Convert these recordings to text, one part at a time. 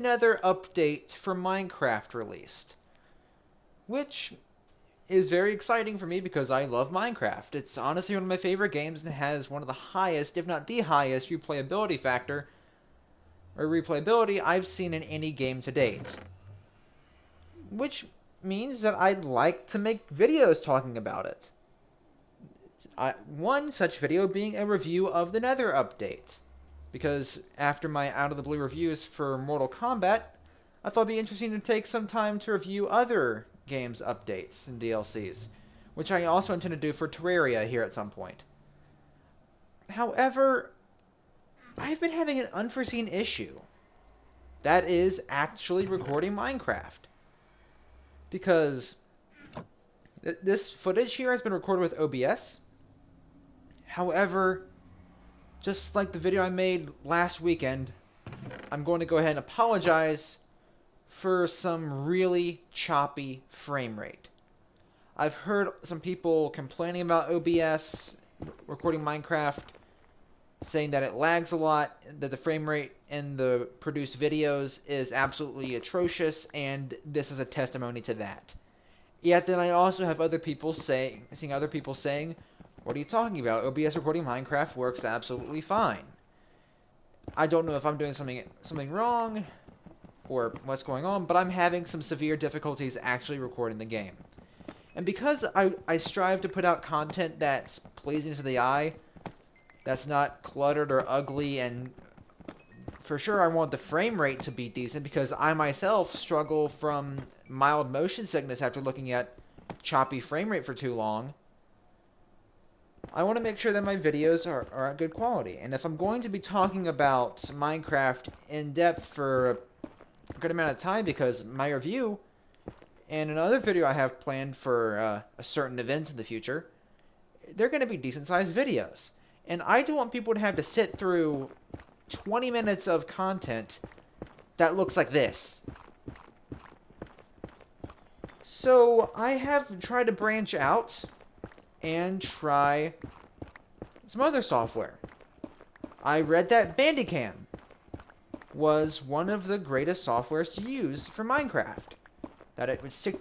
another update for Minecraft released, which is very exciting for me because I love Minecraft. It's honestly one of my favorite games and has one of the highest, if not the highest, replayability I've seen in any game to date. Which means that I'd like to make videos talking about it. One such video being a review of the Nether update. Because after my out-of-the-blue reviews for Mortal Kombat, I thought it'd be interesting to take some time to review other games' updates and DLCs, which I also intend to do for Terraria here at some point. However, I've been having an unforeseen issue. That is actually recording Minecraft. Because this footage here has been recorded with OBS. However, just like the video I made last weekend, I'm going to go ahead and apologize for some really choppy frame rate. I've heard some people complaining about OBS recording Minecraft, saying that it lags a lot, that the frame rate in the produced videos is absolutely atrocious, and this is a testimony to that. Yet then I also have seeing other people saying, what are you talking about? OBS recording Minecraft works absolutely fine. I don't know if I'm doing something wrong or what's going on, but I'm having some severe difficulties actually recording the game. And because I strive to put out content that's pleasing to the eye, that's not cluttered or ugly, and for sure I want the frame rate to be decent because I myself struggle from mild motion sickness after looking at choppy frame rate for too long. I want to make sure that my videos are at good quality. And if I'm going to be talking about Minecraft in depth for a good amount of time, because my review and another video I have planned for a certain event in the future, they're going to be decent sized videos. And I don't want people to have to sit through 20 minutes of content that looks like this. So I have tried to branch out and try some other software. I read that Bandicam was one of the greatest softwares to use for Minecraft. That it would stick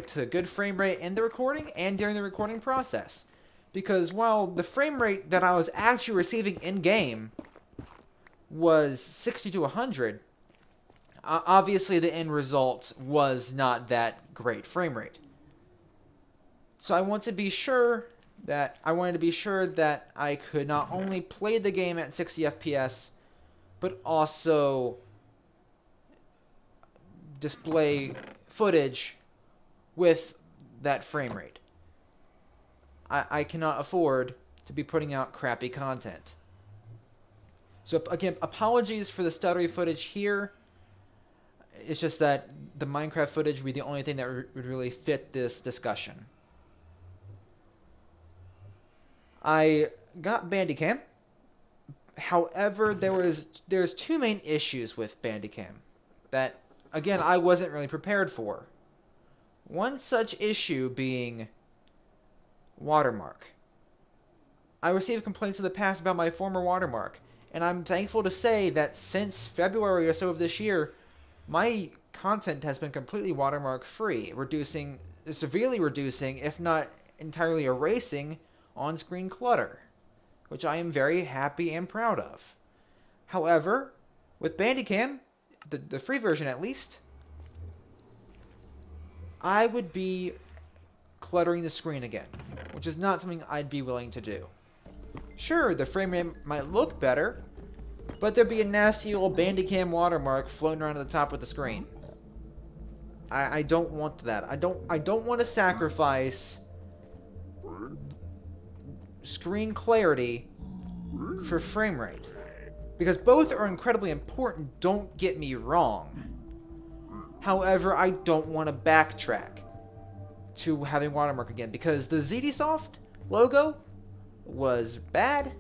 to good frame rate in the recording and during the recording process. Because while the frame rate that I was actually receiving in-game was 60 to 100, obviously the end result was not that great frame rate. So I wanted to be sure that I could not only play the game at 60 FPS, but also display footage with that frame rate. I cannot afford to be putting out crappy content. So again, apologies for the stuttery footage here. It's just that the Minecraft footage would be the only thing that would really fit this discussion. I got Bandicam. However, there's two main issues with Bandicam that, again, I wasn't really prepared for. One such issue being watermark. I received complaints in the past about my former watermark, and I'm thankful to say that since February or so of this year, my content has been completely watermark free, severely reducing, if not entirely erasing, on-screen clutter, which I am very happy and proud of. However, with Bandicam, the free version at least, I would be cluttering the screen again, which is not something I'd be willing to do. Sure, the frame rate might look better, but there'd be a nasty old Bandicam watermark floating around at the top of the screen. I don't want that. I don't want to sacrifice screen clarity for frame rate, because both are incredibly important, don't get me wrong. However, I don't want to backtrack to having watermark again, because the ZDSoft logo was bad,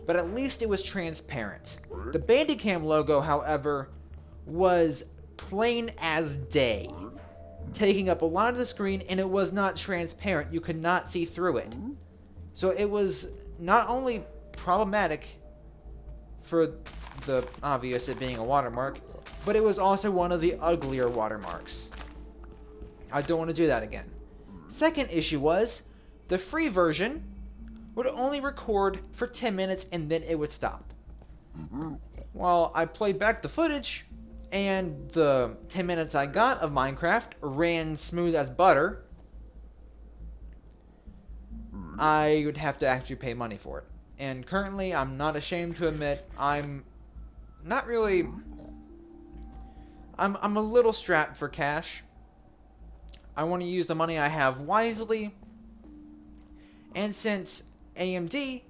but at least it was transparent. The Bandicam logo, however, was plain as day, taking up a lot of the screen, and it was not transparent. You could not see through it. So it was not only problematic for the obvious it being a watermark, but it was also one of the uglier watermarks. I don't want to do that again. Second issue was, the free version would only record for 10 minutes and then it would stop. Well, I played back the footage, and the 10 minutes I got of Minecraft ran smooth as butter. I would have to actually pay money for it. And currently, I'm not ashamed to admit, I'm a little strapped for cash. I want to use the money I have wisely. And since AMD,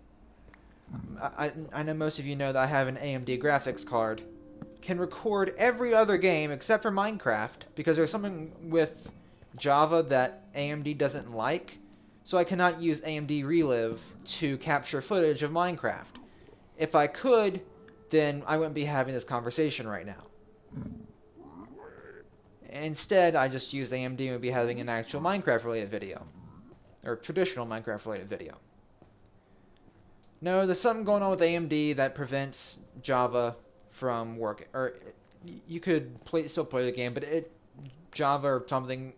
I know most of you know that I have an AMD graphics card, can record every other game except for Minecraft, because there's something with Java that AMD doesn't like, so I cannot use AMD Relive to capture footage of Minecraft. If I could, then I wouldn't be having this conversation right now. Instead, I just use AMD and would be having an actual Minecraft-related video. Or traditional Minecraft-related video. No, there's something going on with AMD that prevents Java from working. Or, you could still play the game, but Java or something...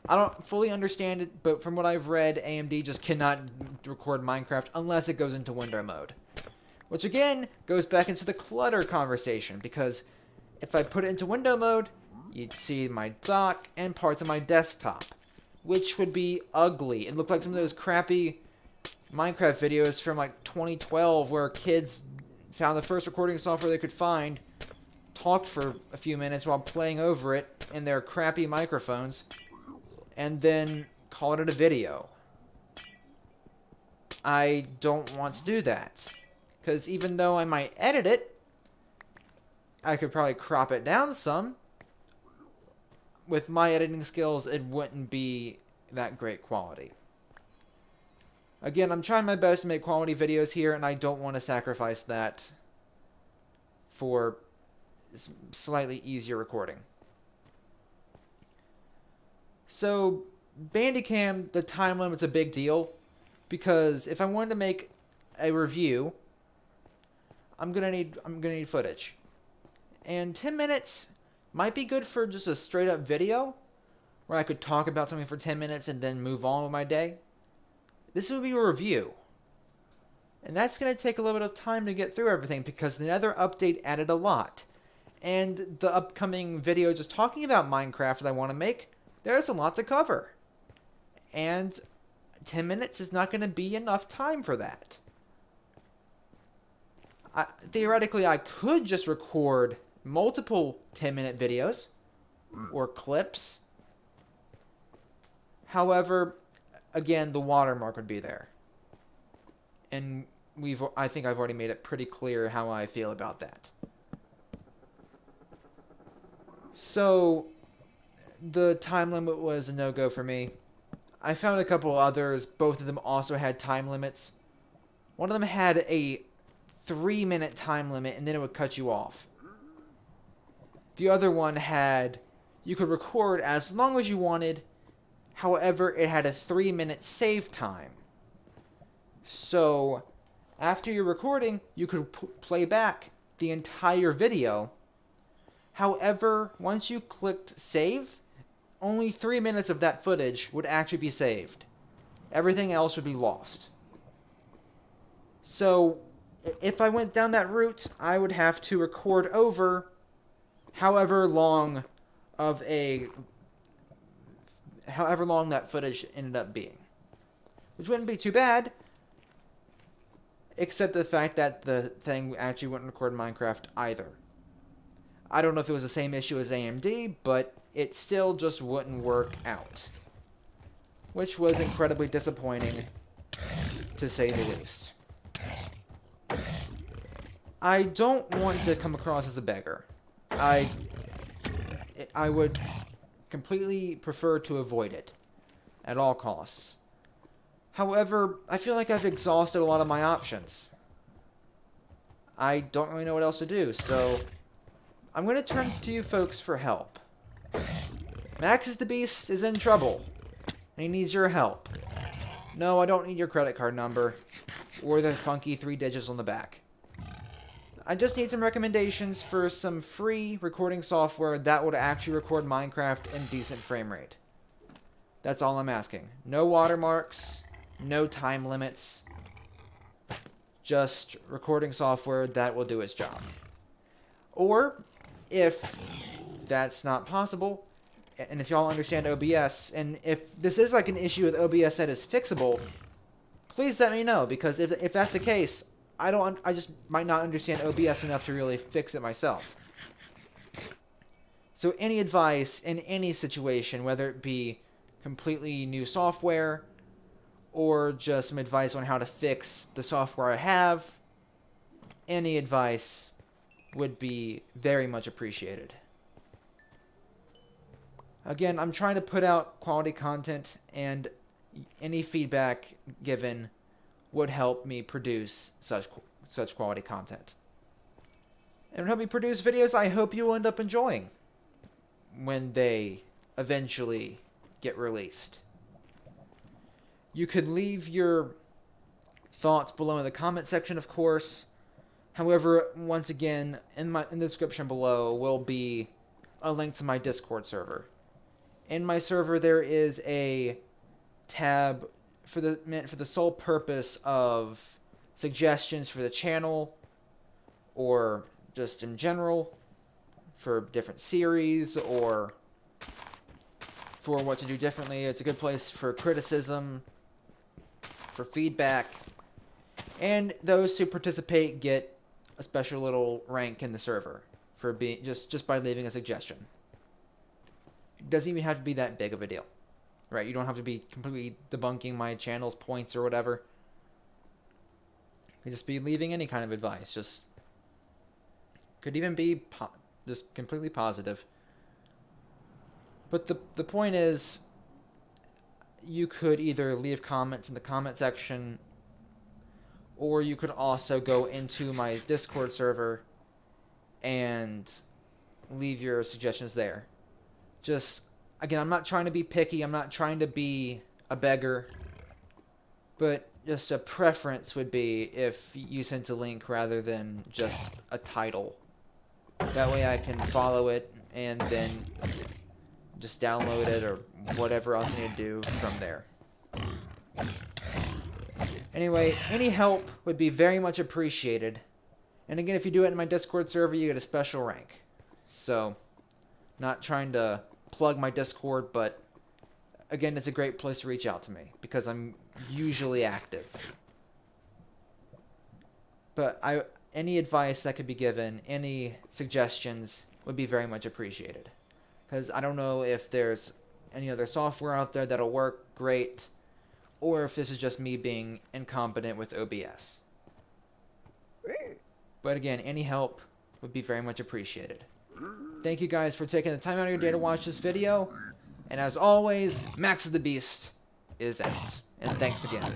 I don't fully understand it, but from what I've read, AMD just cannot record Minecraft unless it goes into window mode. Which again, goes back into the clutter conversation, because if I put it into window mode, you'd see my dock and parts of my desktop, which would be ugly. It looked like some of those crappy Minecraft videos from like 2012 where kids found the first recording software they could find, talked for a few minutes while playing over it in their crappy microphones, and then called it a video. I don't want to do that. Because even though I might edit it, I could probably crop it down some. With my editing skills, it wouldn't be that great quality. Again, I'm trying my best to make quality videos here, and I don't want to sacrifice that for slightly easier recording. So, Bandicam, the time limit's a big deal, because if I wanted to make a review, I'm gonna need footage. And 10 minutes might be good for just a straight up video, where I could talk about something for 10 minutes and then move on with my day. This would be a review. And that's going to take a little bit of time to get through everything, because the Nether update added a lot. And the upcoming video just talking about Minecraft that I want to make, there's a lot to cover. And 10 minutes is not going to be enough time for that. Theoretically, I could just record multiple 10-minute videos or clips. However, again, the watermark would be there. And I think I've already made it pretty clear how I feel about that. So, the time limit was a no-go for me. I found a couple others. Both of them also had time limits. One of them had a 3-minute time limit, and then it would cut you off. The other one had, you could record as long as you wanted, however, it had a 3-minute save time. So, after your recording, you could play back the entire video. However, once you clicked save, only 3 minutes of that footage would actually be saved. Everything else would be lost. So, if I went down that route, I would have to record over however long that footage ended up being. Which wouldn't be too bad, except the fact that the thing actually wouldn't record Minecraft either. I don't know if it was the same issue as AMD, but it still just wouldn't work out. Which was incredibly disappointing, to say the least. I don't want to come across as a beggar. I would completely prefer to avoid it at all costs. However, I feel like I've exhausted a lot of my options. I don't really know what else to do, so I'm going to turn to you folks for help. Maxusthebeast is in trouble, and he needs your help. No, I don't need your credit card number, or the funky 3 digits on the back. I just need some recommendations for some free recording software that would actually record Minecraft in decent frame rate. That's all I'm asking. No watermarks, no time limits, just recording software that will do its job. Or, if that's not possible, and if y'all understand OBS, and if this is like an issue with OBS that is fixable, please let me know, because if that's the case, I just might not understand OBS enough to really fix it myself. So any advice in any situation, whether it be completely new software, or just some advice on how to fix the software I have, any advice would be very much appreciated. Again, I'm trying to put out quality content, and any feedback given would help me produce such quality content. And would help me produce videos I hope you will end up enjoying when they eventually get released. You could leave your thoughts below in the comment section, of course. However, once again, in the description below will be a link to my Discord server. In my server, there is a tab meant for the sole purpose of suggestions for the channel, or just in general for different series, or for what to do differently. It's a good place for criticism, for feedback, and those who participate get a special little rank in the server for being just by leaving a suggestion. It doesn't even have to be that big of a deal. Right, you don't have to be completely debunking my channel's points or whatever. You could just be leaving any kind of advice. Just could even be just completely positive. But the point is, you could either leave comments in the comment section, or you could also go into my Discord server and leave your suggestions there. Just, again, I'm not trying to be picky, I'm not trying to be a beggar, but just a preference would be if you sent a link rather than just a title. That way I can follow it and then just download it or whatever else I need to do from there. Anyway, any help would be very much appreciated. And again, if you do it in my Discord server, you get a special rank. So, not trying to plug my Discord, but again, it's a great place to reach out to me because I'm usually active. But any advice that could be given, any suggestions would be very much appreciated. Because I don't know if there's any other software out there that'll work great, or if this is just me being incompetent with OBS. But again, any help would be very much appreciated. Thank you guys for taking the time out of your day to watch this video. And as always, Maxusthebeast is out. And thanks again.